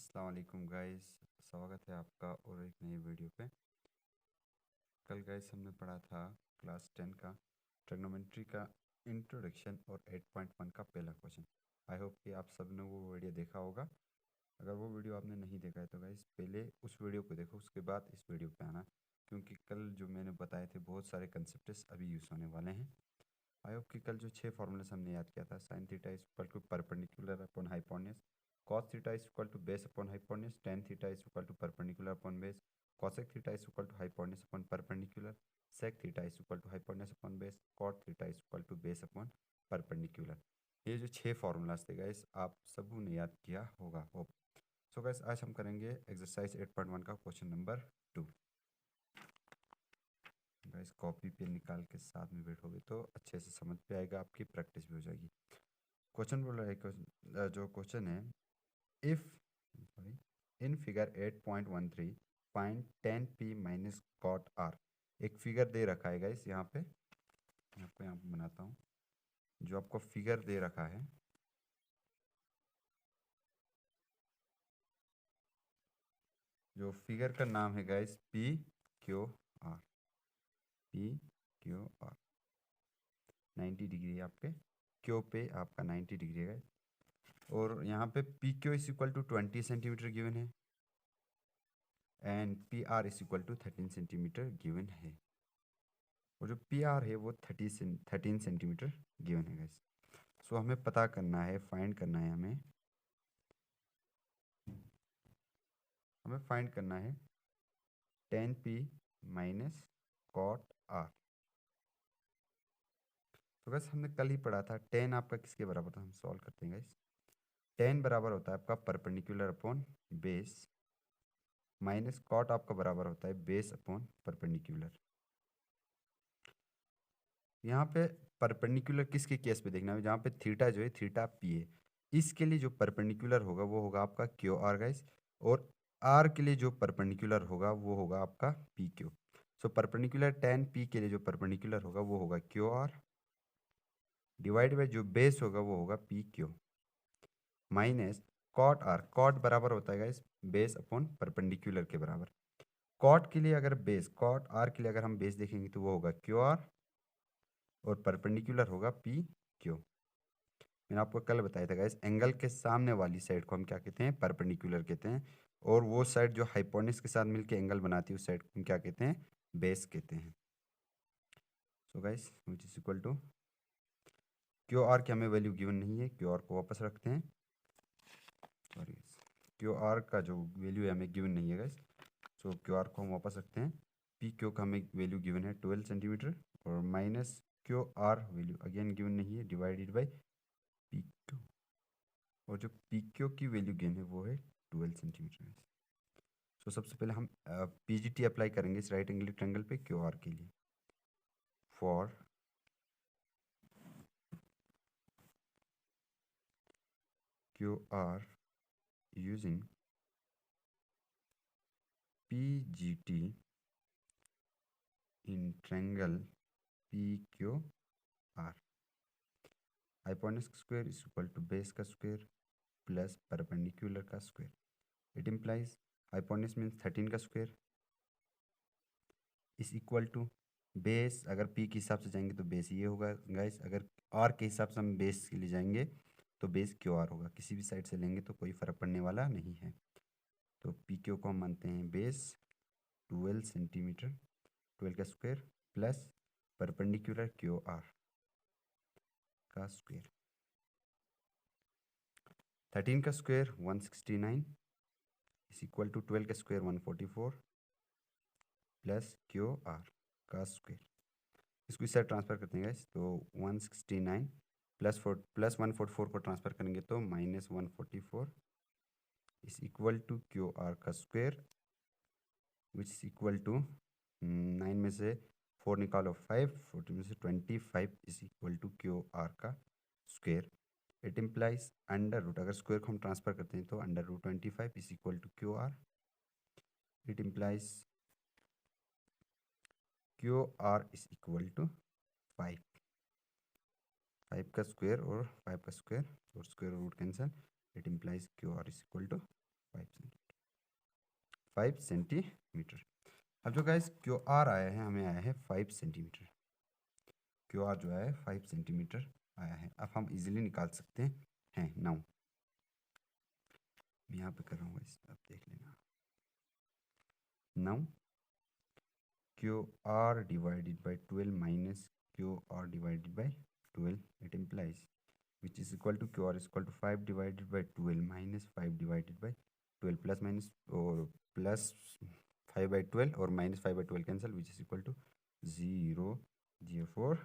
अस्सलाम वालेकुम गाइस, स्वागत है आपका और एक नई वीडियो पे। कल गाइस हमने पढ़ा था क्लास 10 का ट्रिग्नोमेट्री का इंट्रोडक्शन और 8.1 का पहला क्वेश्चन। आई होप कि आप सब ने वो वीडियो देखा होगा। अगर वो वीडियो आपने नहीं देखा है तो गाइस पहले उस वीडियो को देखो, उसके बाद इस वीडियो पे आना, क्योंकि कल जो मैंने बताए थे बहुत सारे कंसेप्ट्स अभी यूज़ होने वाले हैं। आई होप कि कल जो 6 फॉर्मूलास हमने याद किया था, sine theta is equal to perpendicular upon hypotenuse, cos theta is equal to base upon hypotenuse, tan theta is equal to perpendicular upon base, cosec theta is equal to hypotenuse upon perpendicular, sec theta is equal to hypotenuse upon base, cot theta is equal to base upon perpendicular. ये जो 6 formulas थे guys, आप सबों ने याद किया होगा hope. So guys आज हम करेंगे एक्सरसाइज 8.1 का क्वेश्चन नंबर 2। गाइस कॉपी पे निकाल के साथ में बैठोगे तो अच्छे से समझ पे आएगा, आपकी प्रैक्टिस भी हो जाएगी। क्वेश्चन बोल रहा है, जो क्वेश्चन है, if sorry in figure 8.13 find tan p minus cot r। एक फिगर दे रखा है गाइस, यहाँ पे मैं आपको यहाँ पे बनाता हूँ। जो आपको फिगर दे रखा है, जो फिगर का नाम है guys P Q are. P Q are 90 degree है आपके क्यू पे, आपका 90 डिग्री है। और यहाँ पे P Q is equal to 20 centimetre given है and P R is equal to 13 centimetre given है। और जो पी आर है वो 13 सेंटीमीटर गिवन है गाइस। सो हमें पता करना है, फाइंड करना है, हमें फाइंड करना है tan p minus cot r। तो गाइस हमने कल ही पढ़ा था tan आपका किसके बराबर था, हम सॉल्व करते हैं गाइस। tan बराबर होता है आपका perpendicular upon base, minus cot आपका बराबर होता है बेस अपॉन परपेंडिकुलर। यहाँ पे परपेंडिकुलर किसके केस पे देखना है, जहाँ पे थीटा जो है थीटा पी है, इसके लिए जो परपेंडिकुलर होगा वो होगा आपका क्यू आर गाइस, और आर के लिए जो परपेंडिकुलर होगा वो होगा आपका P Q. So perpendicular tan P के लिए जो परपेंडिकुलर होगा वो होगा क्यू आर, डिवाइड बाई जो बेस होगा वो होगा P Q, minus cot R. Cot बराबर होता है गाइस बेस अपॉन परपेंडिकुलर के बराबर। कॉट के लिए अगर बेस, कॉट आर के लिए अगर हम बेस देखेंगे तो वो होगा क्यू आर और परपेंडिकुलर होगा पी क्यू। मैंने आपको कल बताया था गाइस, एंगल के सामने वाली साइड को हम क्या कहते हैं, परपेंडिकुलर कहते हैं, और वो साइड जो हाइपोटेन्यूज के साथ मिलकर एंगल बनाती है उस साइड को हम क्या कहते हैं, बेस कहते हैं। So guys which is equal to Q R की हमें वैल्यू गिवन नहीं है, क्यू आर को वापस रखते हैं। सॉरी, क्यू आर का जो वैल्यू है हमें गिवन नहीं है गाइस, सो क्यू आर को हम वापस रखते हैं। पी क्यू का हमें वैल्यू गिवन है 12 सेंटीमीटर, और minus Q R value again given नहीं है, डिवाइडेड बाई पी क्यू, और जो पी क्यू की वैल्यू गिवन है वो है 12 सेंटीमीटर। सो सबसे पहले हम पी जी टी अप्लाई करेंगे इस राइट एंगल ट्रायंगल पे क्यू आर के लिए। For Q R using P G T in triangle P Q R, hypotenuse का square is equal to base का स्क्वायर प्लस परपेंडिकुलर का square. It implies hypotenuse means 13 का square is equal to base. अगर P के हिसाब से जाएंगे तो बेस ये होगा गाइस, अगर आर के हिसाब से हम बेस के लिए जाएंगे तो बेस क्यू आर होगा। किसी भी साइड से लेंगे तो कोई फ़र्क पड़ने वाला नहीं है। तो पी क्यू को हम मानते हैं बेस 12 सेंटीमीटर, 12 का square plus perpendicular Q R का स्क्वायर। 13 का स्क्वायर 169 इज इक्वल टू 12 का स्क्वायर 144 प्लस क्यू आर का स्क्वायर। इसको इस साइड ट्रांसफर करते हैं गाइस, तो 169 प्लस 144 को ट्रांसफर करेंगे तो minus 144 is equal to Q R का square, which is equal to 9 में से 4 निकालो 5, 40 में से 25 is equal to Q R का square. It implies under root, अगर स्क्वायर को हम ट्रांसफर करते हैं तो under root 25 is equal to Q R. It implies Q R is equal to 5, 5 का स्क्वायर और 5 का स्क्वायर और square root cancel. It implies Q R is equal to 5 centimetre. अब जो गाइस क्यू आर आया है, हमें आया है 5 सेंटीमीटर। क्यू आर जो है 5 सेंटीमीटर आया है। अब हम इजीली निकाल सकते हैं नाउ। मैं यहाँ पे कर रहा हूँ गाइस, अब देख लेना। Now Q R divided by 12 minus Q R divided by 12, it implies which is equal to QR is equal to 5 divided by 12 minus 5 divided by 12 plus minus or plus 5 by 12 or minus 5 by 12 cancel, which is equal to 0. Therefore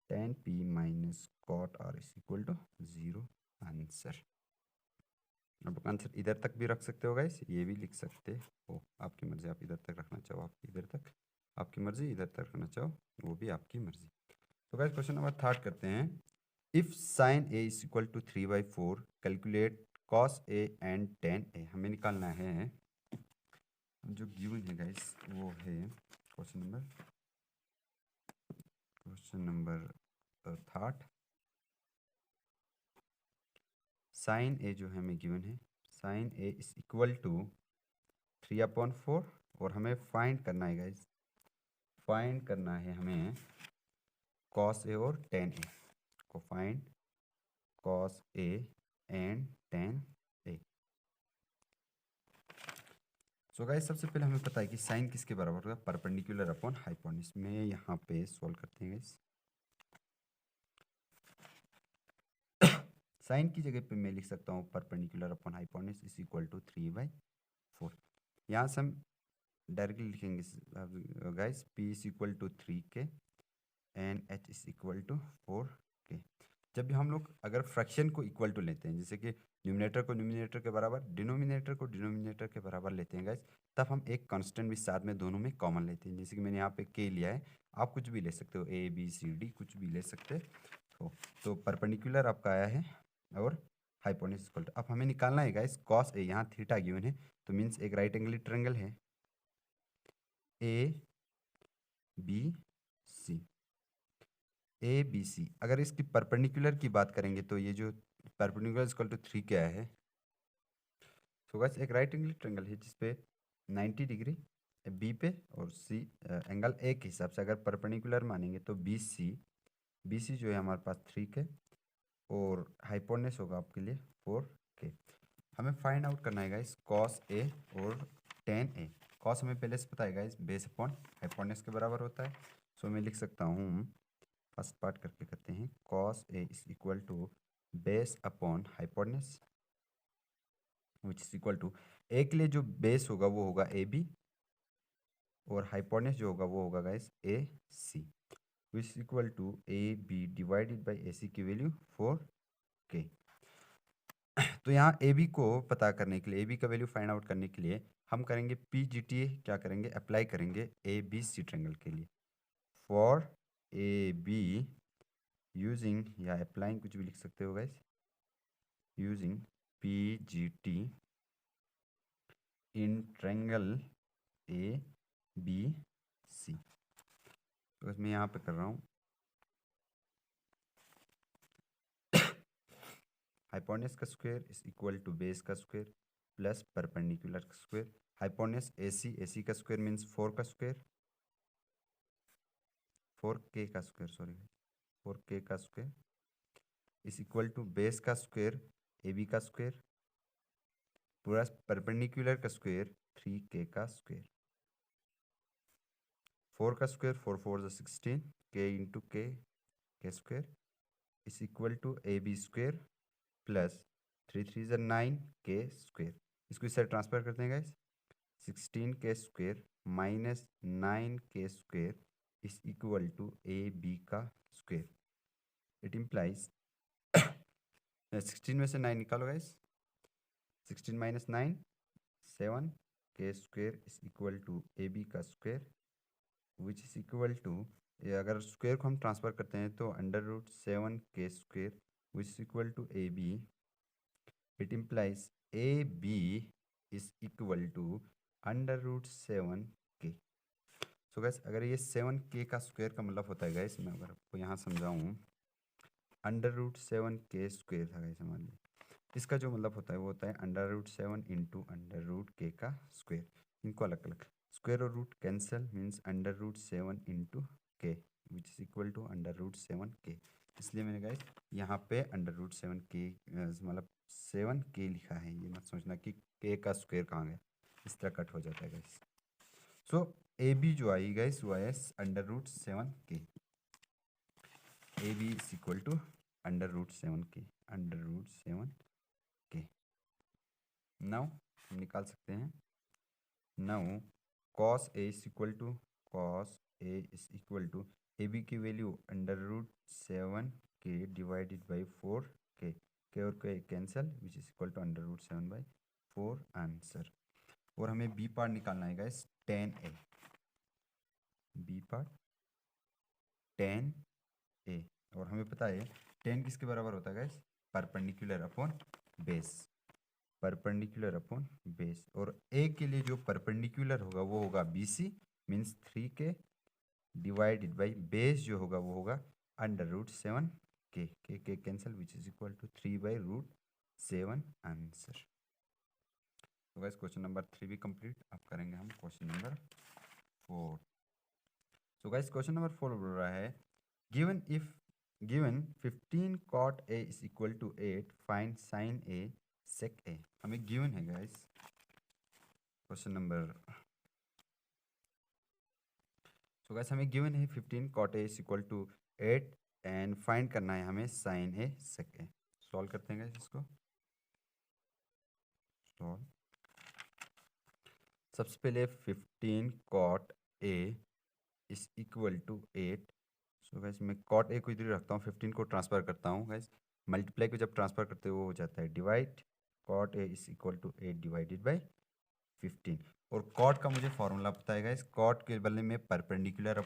tan P minus cot R is equal to 0 answer. अब answer इधर तक भी रख सकते हो guys, ये भी लिख सकते हो, आपकी मर्जी। आप इधर तक रखना चाहो, आप इधर तक, आपकी मर्जी। इधर तक रखना चाहो, वो भी आपकी मर्जी। तो गाइस क्वेश्चन नंबर 3 करते हैं। If sine A is equal to 3/4 calculate cos A and tan A. हमें निकालना है, जो गिवन है गाइस वो है क्वेश्चन नंबर 3। साइन ए जो है हमें गिवन है, sine A is equal to 3/4 और हमें फाइंड करना है गाइस, फाइंड करना है हमें कॉस ए और टेन ए को। Find cos A and tan A. So guys सबसे पहले हमें पता है कि साइन किसके बराबर होगा, परपेंडिकुलर अपॉन हाइपोटेन्यूज में। यहाँ पे सॉल्व करते हैं गाइस। साइन की जगह पे मैं लिख सकता हूँ perpendicular upon hypotenuse is equal to 3/4। यहाँ से हम डायरेक्टली लिखेंगे guys, P is equal to 3k and H is equal to 4k। जब भी हम लोग अगर फ्रैक्शन को इक्वल टू लेते हैं, जैसे कि न्यूमिनेटर को न्यूमिनेटर के बराबर, डिनोमिनेटर को डिनोमिनेटर के बराबर लेते हैं गाइस, तब हम एक कांस्टेंट भी साथ में दोनों में कॉमन लेते हैं। जैसे कि मैंने यहाँ पे k लिया है, आप कुछ भी ले सकते हो, a b c d कुछ भी ले सकते हो। तो परपेंडिकुलर आपका आया है और हाइपोटेन्यूज इक्वल टू। अब हमें निकालना है गाइस कॉस ए, यहाँ थीटा गिवन है, तो मीन्स एक राइट एंगल ट्रायंगल है A B C. A B सी, अगर इसकी परपेंडिकुलर की बात करेंगे तो ये जो परपेंडिकुलर इक्वल टू 3 क्या है। सो गाइस एक राइट एंगल ट्रायंगल है जिसपे 90 डिग्री बी पे और सी एंगल ए के हिसाब से अगर परपेंडिकुलर मानेंगे तो बी सी जो है हमारे पास 3k और हाइपोटेन्यूज होगा आपके लिए 4k। हमें फाइंड आउट करना है गाइस कॉस ए और टेन ए। कॉस हमें पहले से पता है गाइस, बेस अपॉन हाइपोटेन्यूज के बराबर होता है। सो मैं लिख सकता हूँ, फर्स्ट पार्ट करके करते हैं, cos A is equal to base upon hypotenuse which is equal to, A के लिए जो बेस होगा वो होगा ए बी और हाइपोटेन्यूज जो होगा वो होगा guys A C, which is equal to A B divided by A C की वैल्यू 4k। तो यहाँ ए बी को पता करने के लिए, ए बी का वैल्यू फाइंड आउट करने के लिए हम करेंगे PGTA, क्या करेंगे, अप्लाई करेंगे ए बी सी ट्रायंगल के लिए। फॉर ए बी यूजिंग या अप्लाइंग कुछ भी लिख सकते हो guys, using PGT in triangle A B C. तो मैं यहाँ पे कर रहा हूँ, हाइपोटेन्यूज का square is equal to base का स्क्वायर प्लस परपेंडिकुलर का स्क्वायर। हाइपोटेन्यूज AC का स्क्वायर मीन्स 4 का स्क्वायर, 4k का स्क्वायर, सॉरी 4k का square is equal to base का स्क्वायर AB का स्क्वायर प्लस परपेंडिकुलर का स्क्वायर 3k का स्क्वायर। 4 का square 4 4 16, k into K square is equal to AB square plus 3 3 9 के square. इसको इस साइड ट्रांसफर करते हैं guys, 16k square minus 9k square is equal to AB का स्क्वायर। इट इम्प्लाइज 16 में से 9 निकालो guys, 16 minus 9 7k square is equal to AB का square which is equal to, अगर स्क्वायर को हम ट्रांसफर करते हैं तो √7k square which is equal to AB। It implies AB is equal to √7k। So guys अगर ये 7k का स्क्वायर का मतलब होता है गैस, मैं अगर आपको यहाँ समझाऊँ, √7k स्क्वायर था गैस हमारे लिए, इसका जो मतलब होता है वो होता है √7 इंटू √k का स्क्वायर। इनको अलग अलग स्क्वायर और रूट कैंसिल मीन्स √7 इंटू के विच इज इक्वल टू √7k। इसलिए मैंने गाइस यहाँ पे √7k मतलब 7k लिखा है। ये मत सोचना कि k का स्क्वायर कहाँ गया, इस तरह कट हो जाता है गाइस। सो ए बी जो आई गाइस वो आया √7k। A B is equal to √7k। Now हम निकाल सकते हैं। Now cos A is equal to A B की value √7k divided by 4k। K और k cancel which is equal to √7/4 answer. और हमें बी पार्ट निकालना है guys tan A। B part tan A और हमें पता है tan किसके बराबर होता है guys, perpendicular upon base. Perpendicular upon base और ए के लिए जो परपेंडिकुलर होगा वो होगा BC means 3k divided by base जो होगा वो होगा √7k। K cancel which is equal to 3/√7 answer. तो गाइस क्वेश्चन नंबर 3 भी कंप्लीट। अब करेंगे हम क्वेश्चन नंबर 4। तो गाइस क्वेश्चन नंबर 4 बोल रहा है given 15 cot A is equal to 8 find sin A sec A। हमें गिवन है guys question number. So guys हमें गिवन है 15 cot A is equal to 8 and find करना है हमें sin A sec A। Solve करते हैं गाइस इसको। सॉल्व सबसे पहले 15 cot A is equal to 8। So guys मैं cot A को इधर रखता हूँ, 15 को ट्रांसफर करता हूँ गाइस। मल्टीप्लाई को जब ट्रांसफर करते हो वो हो जाता है divide. cot A is equal to 8 divided by 15। और cot का मुझे फॉर्मूला पता है गाइस। cot के बदले में परपेंडिकुलर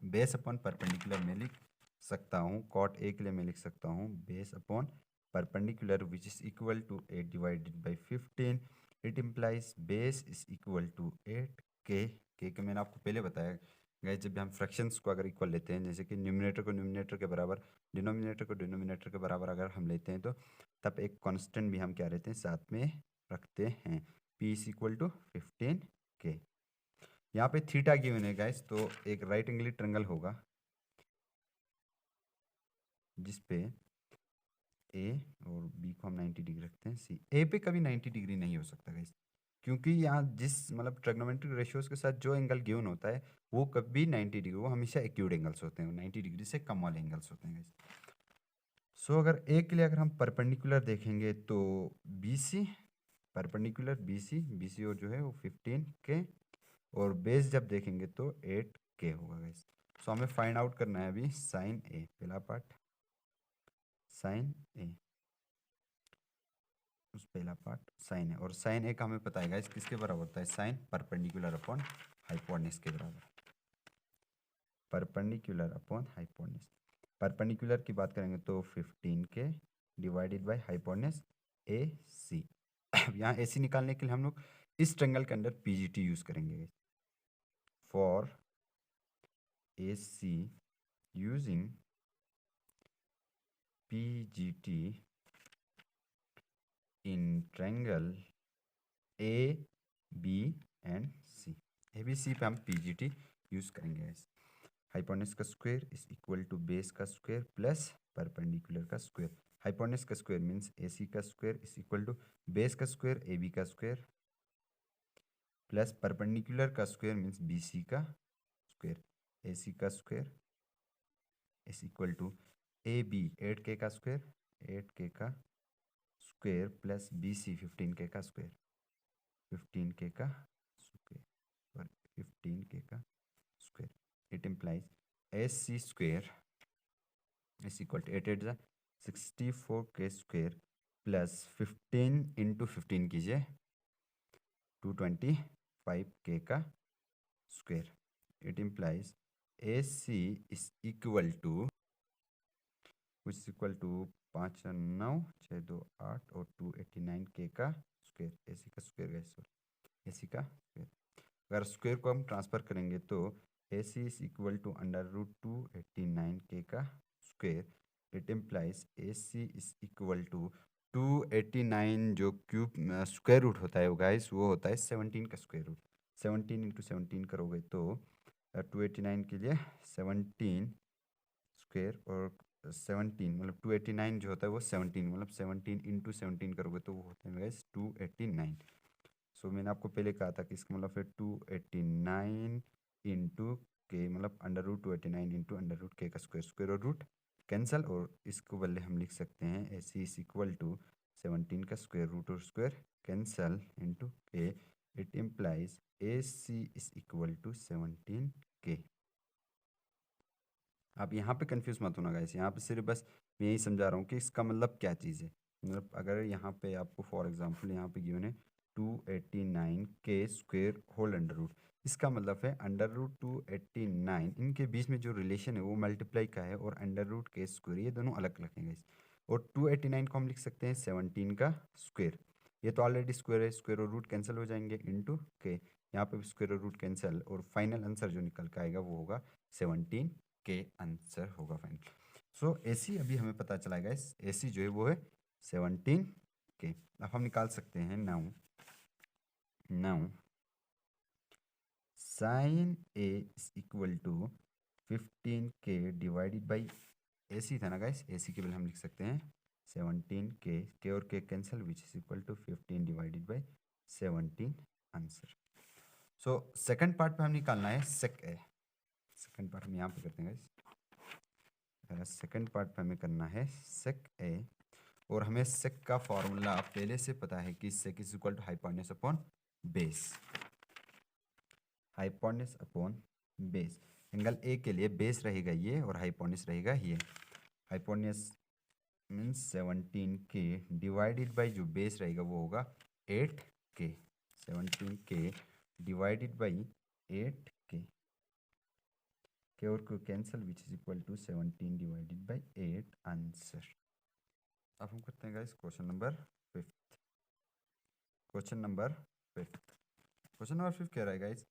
बेस अपॉन परपेंडिकुलर में लिख सकता हूँ। cot A के लिए मैं लिख सकता हूँ base upon perpendicular which is equal to 8 divided by 15। It implies base is equal to 8k। K मैंने आपको पहले बताया गाइस, जब भी हम फ्रैक्शंस को अगर इक्वल लेते हैं, जैसे कि न्यूमिनेटर को न्यूमिनेटर के बराबर, डिनोमिनेटर को डिनोमिनेटर के बराबर अगर हम लेते हैं तो तब एक कांस्टेंट भी हम क्या रहते हैं साथ में रखते हैं। P is equal to 15k। यहाँ पे थीटा गिवन है गाइस, तो एक राइट एंगल ट्रायंगल होगा जिसपे ए और बी को हम 90 डिग्री रखते हैं। सी ए पे कभी 90 डिग्री नहीं हो सकता गाइस, क्योंकि यहाँ जिस मतलब ट्रिग्नोमेट्रिक रेशियोज के साथ जो एंगल गिवन होता है वो कभी 90 डिग्री, वो हमेशा एक्यूट एंगल्स होते हैं, 90 डिग्री से कम वाले एंगल्स होते हैं गाइस। सो अगर ए के लिए अगर हम परपेंडिकुलर देखेंगे तो BC परपेंडिकुलर BC और जो है वो 15k और बेस जब देखेंगे तो 8k होगा गाइस। सो हमें फाइंड आउट करना है अभी साइन ए। पहला पार्ट साइन ए, उस पहला पार्ट साइन ए। और साइन ए का हमें पता है गाइस किसके बराबर होता है, साइन परपेंडिकुलर अपॉन हाइपोटेन्यूज के बराबर। Perpendicular upon hypotenuse. परपेंडिकुलर की बात करेंगे तो 15k divided by hypotenuse AC। यहाँ AC निकालने के लिए हम लोग इस ट्रायंगल के अंदर PGT यूज करेंगे। For AC using PGT in triangle AB and C। ABC पे हम PGT यूज करेंगे गाइस। हाइपोटेन्यूज का square is equal to base का स्क्वायर प्लस परपेंडिकुलर का स्क्वायर। हाइपोटेन्यूज का स्क्वायर मीन्स AC का square is equal to base का square AB का स्क्वायर प्लस परपेंडिकुलर का स्क्वायर मीन्स BC का स्क्वायर। AC का square is equal to AB 8k का स्क्वायर, 8k का स्क्वायर प्लस BC 15k का स्क्वायर, 15k का स्क्वायर सॉरी 15k का square. It implies AC square is equal to 8 8 64k square plus 15 into 15 कीजिए 225k का square. It implies AC is equal to which is equal to 5 9 6 2 8 और 289k का square. AC का square guys sorry AC का square. अगर square को हम transfer करेंगे तो AC is equal to √289k का square. It implies AC is equal to 289 जो क्यूब स्क्वायर रूट होता है वो गाइस, वो होता है 17 का स्क्वायर रूट। 17 इंटू 17 करोगे तो 289 के लिए 17 स्क्वायर, और 17 मतलब 289 जो होता है वो 17 मतलब 17 इंटू 17 करोगे तो वो होता है गाइस 289। सो मैंने आपको पहले कहा था कि इसका मतलब फिर 289 इंटू के मतलब under root 289 into under root k का स्क्वायर, स्क्वायर और रूट कैंसल, और इसको बदले हम लिख सकते हैं A C is equal to 17 का स्क्वायर रूट और square cancel into k. It implies A C is equal to 17 k. आप यहाँ पे कंफ्यूज मत होना गाइस, यहाँ पे सिर्फ बस मैं यही समझा रहा हूँ कि इसका मतलब क्या चीज़ है। मतलब अगर यहाँ पे आपको फॉर एग्जांपल यहाँ पे गिवन है 289 के स्क्वेयर होल अंडर रूट, इसका मतलब है अंडर रूट 289 इनके बीच में जो रिलेशन है वो मल्टीप्लाई का है, और अंडर रूट के स्क्वेयर ये दोनों अलग अलग हैं गाइस। और 289 को हम लिख सकते हैं 17 का स्क्वेयर, ये तो ऑलरेडी स्क्वेयर है, स्क्वेयर और रूट कैंसिल हो जाएंगे इंटू के, यहाँ पे स्क्वेयर और रूट कैंसिल, और फाइनल आंसर जो निकल के आएगा वो होगा 17 के आंसर होगा फाइनल। सो एसी अभी हमें पता चला गाइस, एसी जो है वो है 17 के। अब हम निकाल सकते हैं now sine A is equal to 15 k divided by AC था ना गाइस, एसी के बदले हम लिख सकते हैं 17 के और k cancel which is equal to 15 divided by 17 answer. So second part पे हम निकालना है सेक ए। सेकंड पार्ट हम यहाँ पे करते हैं गाइस, सेकंड पार्ट पे हमें करना है सेक ए, और हमें सेक का फॉर्मूला पहले से पता है कि sec is equal to hypotenuse upon base, hypotenuse upon base. Angle A के लिए बेस रहेगा ये और हाइपोटेन्यूज रहेगा ये। हाइपोटेन्यूज मीन्स 17 के डिवाइडेड बाई जो बेस रहेगा वो होगा 8 के, 17 के डिवाइडेड बाई 8 के और को cancel which is equal to 17 divided by 8 answer. अब हम करते हैं guys question number 5। Question number 5, question number 5 कह रहा है guys,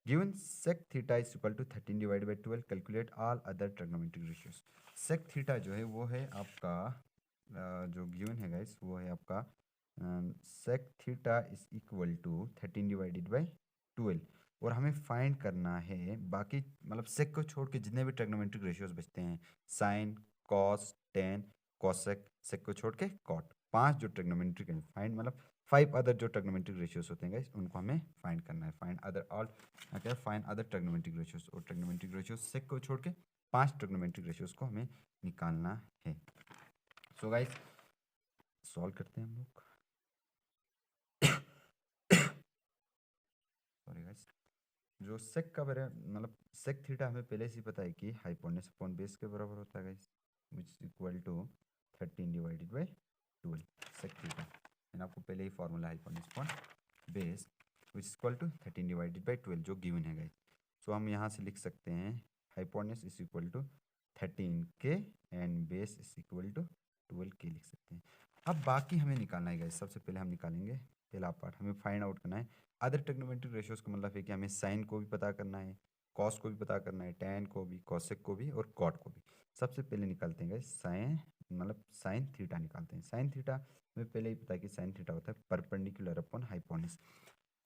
given sec theta is equal to 13 divided by 12, calculate all other trigonometric ratios. sec theta जो है वो है आपका जो गिवन है गाइस वो है आपका sec theta is equal to 13 divided by 12, और हमें फाइंड करना है बाकी मतलब sec को छोड़ के जितने भी ट्रिग्नोमेट्रिक रेशियोज बचते हैं, sine, cos, tan, cosec, sec को छोड़ के कॉट, 5 जो ट्रिग्नोमेट्रिक है फाइंड मतलब 5 अदर जो ट्रिग्नोमेट्रिक रेशियोज होते हैं गाइस उनको हमें फाइंड करना है। फाइंड अदर ऑल क्या, फाइंड अदर ट्रिग्नोमेट्रिक रेशियोज, और ट्रिग्नोमेट्रिक रेशियोज sec को छोड़ के 5 ट्रिग्नोमेट्रिक रेशियोज को हमें निकालना है। सो गाइस सॉल्व करते हैं हम लोग। सॉरी गाइस, जो sec का मतलब sec थीटा हमें पहले से ही पता है कि हाइपोटेन्यूज अपॉन बेस के बराबर होता है guys, which is equal to 13 divided by 12 sec theta. मैंने आपको पहले ही formula hypotenuse upon base which is equal to 13 divided by 12 जो गिवन है गाइस। सो हम यहाँ से लिख सकते हैं hypotenuse is equal to 13 k and base is equal to 12 k लिख सकते हैं। अब बाकी हमें निकालना है गाइस, सबसे पहले हम निकालेंगे पहला पार्ट, हमें फाइंड आउट करना है अदर ट्रिग्नोमेट्रिक रेशियोज का मतलब है कि हमें साइन को भी पता करना है, कॉस को भी पता करना है, टैन को भी, कॉसेक को भी और कॉट को भी। सबसे पहले निकालते हैं गाइस साइन मतलब साइन थीटा निकालते हैं। साइन थीटा हमें पहले ही पता है कि साइन थीटा होता है परपेंडिकुलर अपॉन हाइपोटेन्यूज।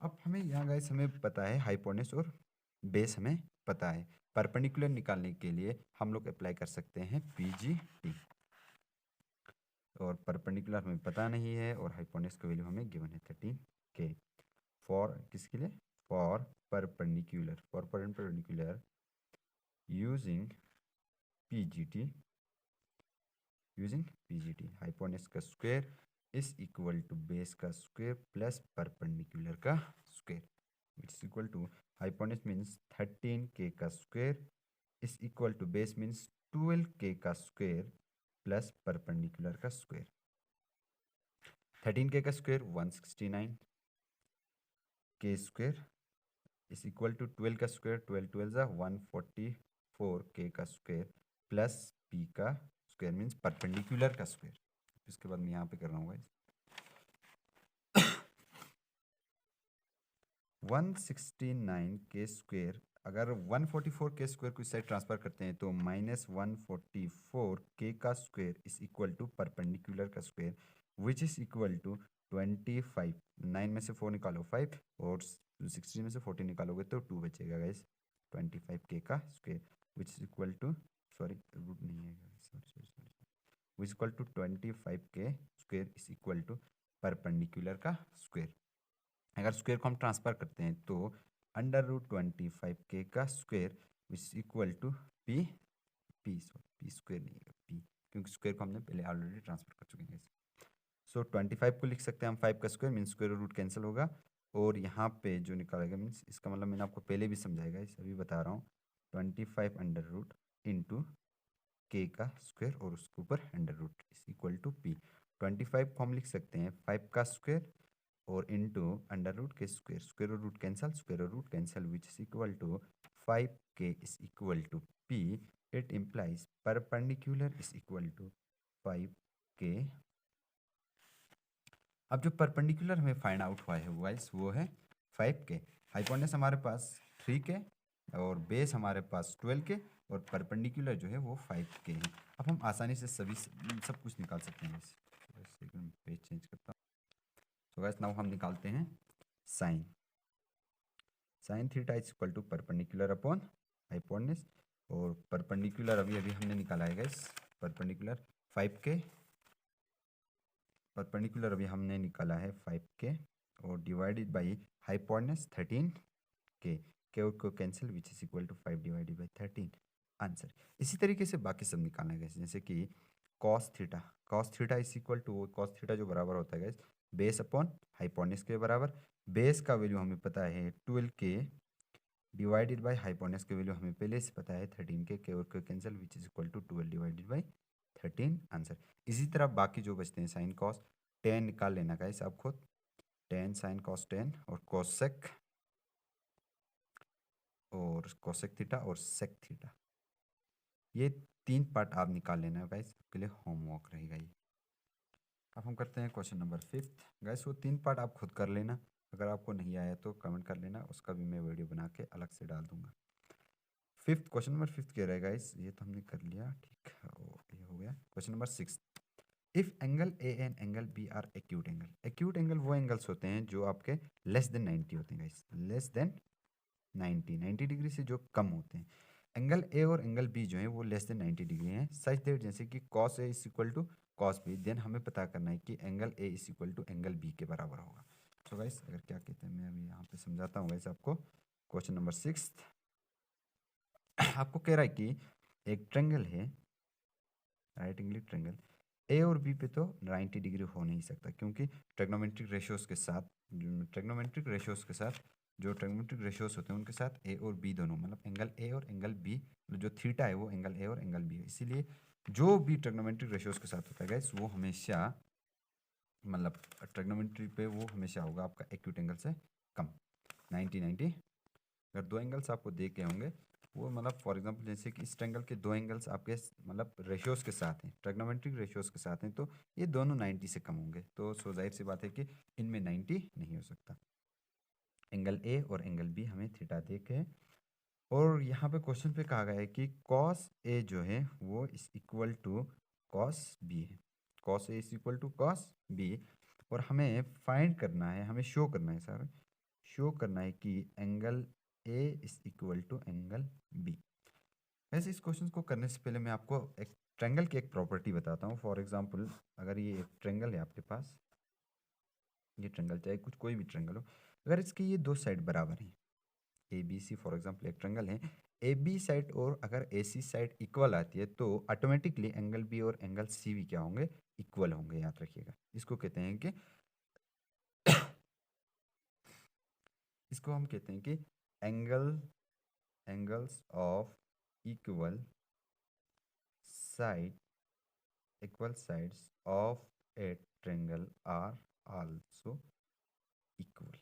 अब हमें यहाँ गाइस हमें पता है हाइपोटेन्यूज और बेस हमें पता है, परपेंडिकुलर निकालने के लिए हम लोग अप्लाई कर सकते हैं पीजीटी, और परपेंडिकुलर हमें पता नहीं है और हाइपोटेन्यूज का वैल्यू हमें गिवन है 13 के। फॉर किसके लिए, for perpendicular using PGT, hypotenuse का square is equal to base का स्क्वायर प्लस परपेंडिकुलर का square which is equal to hypotenuse means 13 k का square is equal to base means 12 k का स्क्वायर प्लस परपेंडिकुलर का square. 13 k का square 169 के square is equal to 12 का square, 12 12 जा 144 k का स्क्वायर प्लस पी का स्क्वायर मीन्स परपेंडिकुलर का स्क्वायर। इसके बाद मैं यहाँ पे कर रहा हूँ गाइस 169 के स्क्वायर, अगर 144 के स्क्वायर को इस साइड ट्रांसफर करते हैं तो माइनस 144 के का square is equal to perpendicular का square which is equal to 25। 9 में से 4 निकालो 5 और 16 में से 14 निकालोगे तो 2 बचेगा गाइस। 25k का square which is equal to, sorry root नहीं है, sorry which equal to 25k square is equal to perpendicular का स्क्वायर। अगर स्क्वायर को हम ट्रांसफर करते हैं तो √25k का square which is equal to P P square नहीं है पी, क्योंकि स्क्वायर को हमने पहले ऑलरेडी ट्रांसफर कर चुके हैं। सो 25 को लिख सकते हैं हम 5 का square means square root cancel होगा, और यहाँ पे जो निकालेगा मीन्स इसका मतलब मैंने आपको पहले भी समझाएगा, इस अभी बता रहा हूँ। 25 अंडर रूट इंटू के का स्क्वायर और उसके ऊपर under root is equal to P. 25 को हम लिख सकते हैं 5 का स्क्वायर और into under root k square, square और रूट कैंसल, स्क्वायर और root cancel which is equal to 5k is equal to p। It implies perpendicular is equal to 5k। अब जो परपेंडिकुलर हमें फाइंड आउट हुआ है guys वो है 5k। Hypotenuse हमारे पास 3k और बेस हमारे पास 12k और परपेंडिकुलर जो है वो 5k है। अब हम आसानी से सब कुछ निकाल सकते हैं। पेज चेंज करता हूँ। तो गाइस नाउ हम निकालते हैं sine theta is equal to perpendicular upon hypotenuse, और परपेंडिकुलर अभी अभी हमने निकाला है गाइस। परपेंडिकुलर 5k, परपेंडिकुलर अभी हमने निकाला है 5k और डिवाइडेड बाई हाइपोटेनस 13k और को cancel which is equal to 5 divided by 13 answer. इसी तरीके से बाकी सब निकालना है गाइस, जैसे कि cos theta is equal to, cos theta जो बराबर होता है गाइस बेस अपॉन हाइपोटेनस के बराबर। बेस का वैल्यू हमें पता है 12k डिवाइडेड बाई हाइपोटेनस के वैल्यू हमें पहले से पता है 13k और को cancel which is equal to 12 divided by 13 answer. इसी तरह बाकी जो बचते हैं साइन कॉस टेन निकाल लेना गाइस आप खुद, टेन साइन कॉस टेन और कोसेक और कोसेक थीटा और सेक थीटा, ये 3 पार्ट आप निकाल लेना है गाइस, आपके लिए होमवर्क रहेगा ये। अब हम करते हैं क्वेश्चन नंबर 5 गाइस। वो 3 पार्ट आप खुद कर लेना, अगर आपको नहीं आया तो कमेंट कर लेना, उसका भी मैं वीडियो बना के अलग से डाल दूंगा। क्वेश्चन नंबर 5 कह रहा है गाइस, ये तो हमने कर लिया ठीक है, ये हो गया। Question number 6, if angle A and angle B are acute angle. Acute angle वो एंगल्स होते हैं जो आपके लेस देन 90 होते हैं गाइस, लेस देन 90 डिग्री से जो कम होते हैं। एंगल ए और एंगल बी जो है वो लेस देन 90 डिग्री हैं, सच दैट जैसे कि cos A is equal to cos B, then हमें पता करना है कि angle A is equal to angle B के बराबर होगा। तो गाइस अगर क्या कहते हैं, मैं अभी यहाँ पे समझाता हूँ गाइस आपको। क्वेश्चन नंबर 6 आपको कह रहा है कि एक ट्रेंगल है, राइट एंगल ट्रेंगल, ए और बी पे तो 90 डिग्री हो नहीं सकता, क्योंकि ट्रिग्नोमेट्रिक रेशियोज के साथ जो ट्रिग्नोमेट्रिक रेशियोज होते हैं उनके साथ ए और बी दोनों, मतलब एंगल ए और एंगल बी, जो थीटा है वो एंगल ए और एंगल बी है। इसीलिए जो भी ट्रिग्नोमेट्रिक रेशियोज के साथ होता है गाइस वो हमेशा, मतलब ट्रिग्नोमेट्री पे वो हमेशा होगा आपका एक्यूट एंगल से कम, 90। अगर दो एंगल्स आपको दे के होंगे वो, मतलब फॉर एग्जांपल जैसे कि इस ट्रायंगल के दो एंगल्स आपके मतलब रेशियोज के साथ हैं, ट्रिग्नोमेट्रिक रेशियोज के साथ हैं, तो ये दोनों 90 से कम होंगे, तो सो जाहिर सी बात है कि इनमें 90 नहीं हो सकता। एंगल ए और एंगल बी हमें थीटा दे के है, और यहाँ पे क्वेश्चन पे कहा गया है कि कॉस ए जो है वो is equal to cos B है, cos A is equal to cos B, और हमें फाइंड करना है, हमें शो करना है सर, शो करना है कि angle A is equal to angle B. वैसे इस क्वेश्चन को करने से पहले मैं आपको एक ट्रायंगल की एक प्रॉपर्टी बताता हूँ। फॉर एग्जांपल अगर ये एक ट्रायंगल है आपके पास, ये ट्रायंगल चाहे कुछ कोई भी ट्रायंगल हो, अगर इसकी ये दो साइड बराबर हैं, A B C for example एक ट्रायंगल है, ए बी साइड और अगर ए सी साइड इक्वल आती है तो ऑटोमेटिकली एंगल बी और एंगल सी भी क्या होंगे, इक्वल होंगे, याद रखिएगा। इसको कहते हैं कि इसको हम कहते हैं कि angles of equal sides of a triangle are also equal।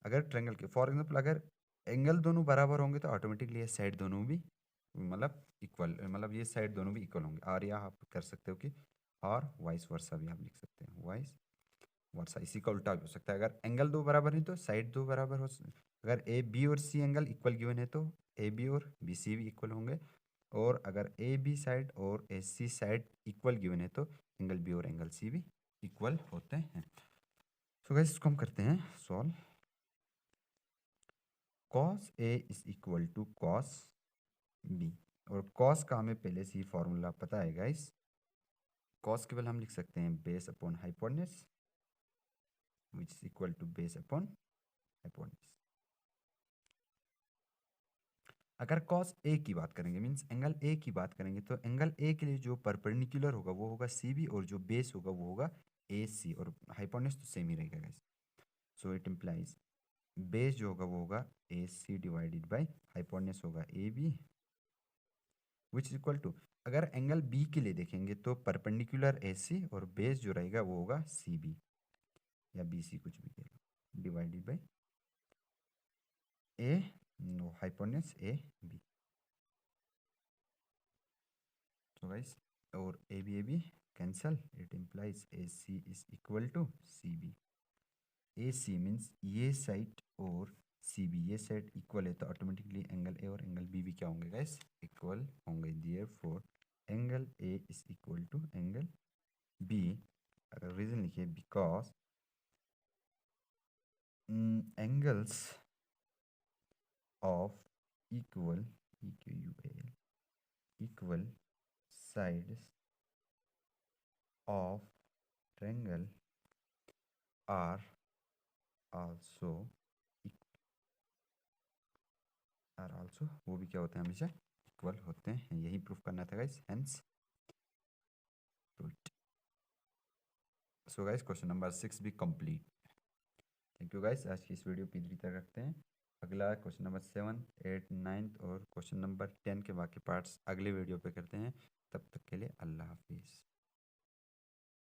अगर ट्रायंगल के फॉर एग्जांपल अगर एंगल दोनों बराबर होंगे तो ऑटोमेटिकली ये साइड दोनों भी मतलब इक्वल, मतलब ये साइड दोनों भी इक्वल होंगे, और या आप कर सकते हो कि और वाइस वर्सा भी आप लिख सकते हैं, वाइस वर्सा, इसी का उल्टा भी हो सकता है। अगर एंगल दो बराबर है तो साइड दो बराबर हो, अगर ए बी और सी एंगल इक्वल गिवन है तो ए बी और बी सी भी इक्वल होंगे, और अगर ए बी साइड और ए सी साइड इक्वल गिवन है तो एंगल बी और एंगल सी भी इक्वल होते हैं। सो गाइस इसको हम करते हैं solve. Cos A is equal to cos B, और कॉस का हमें पहले से ही फॉर्मूला पता है गाइस। कॉस केवल हम लिख सकते हैं base upon hypotenuse which is equal to base upon hypotenuse. अगर कॉस ए की बात करेंगे मीन्स एंगल ए की बात करेंगे, तो एंगल ए के लिए जो परपेंडिकुलर होगा वो होगा सी बी, और जो बेस होगा वो होगा ए सी, और हाइपोटेन्यूज तो सेम ही रहेगा guys. So it implies base जो होगा वो होगा A C divided by hypotenuse होगा A B which is equal to, अगर एंगल बी के लिए देखेंगे तो परपेंडिकुलर ए सी और बेस जो रहेगा वो होगा सी बी या बी सी कुछ भी कह लो, divided by A no hypotenuse A B. तो गाइस और A B cancel, it implies A C is equal to C B. A C means ये साइड और सी बी ये साइड इक्वल है, तो ऑटोमेटिकली एंगल ए और angle B भी क्या होंगे गाइस, इक्वल होंगे। Therefore angle A is equal to angle B. अगर रीजन लिखिए because angles of equal equal sides of triangle are also वो भी क्या होते हैं हमेशा इक्वल होते हैं। यही प्रूफ करना था guys, hence proved. So guys question number 6 भी कंप्लीट। थैंक यू गाइस, आज की इस वीडियो पे इधर तक रखते हैं। अगला क्वेश्चन नंबर 7, 8, 9 और क्वेश्चन नंबर 10 के बाकी पार्ट्स अगले वीडियो पे करते हैं। तब तक के लिए अल्लाह हाफिज़।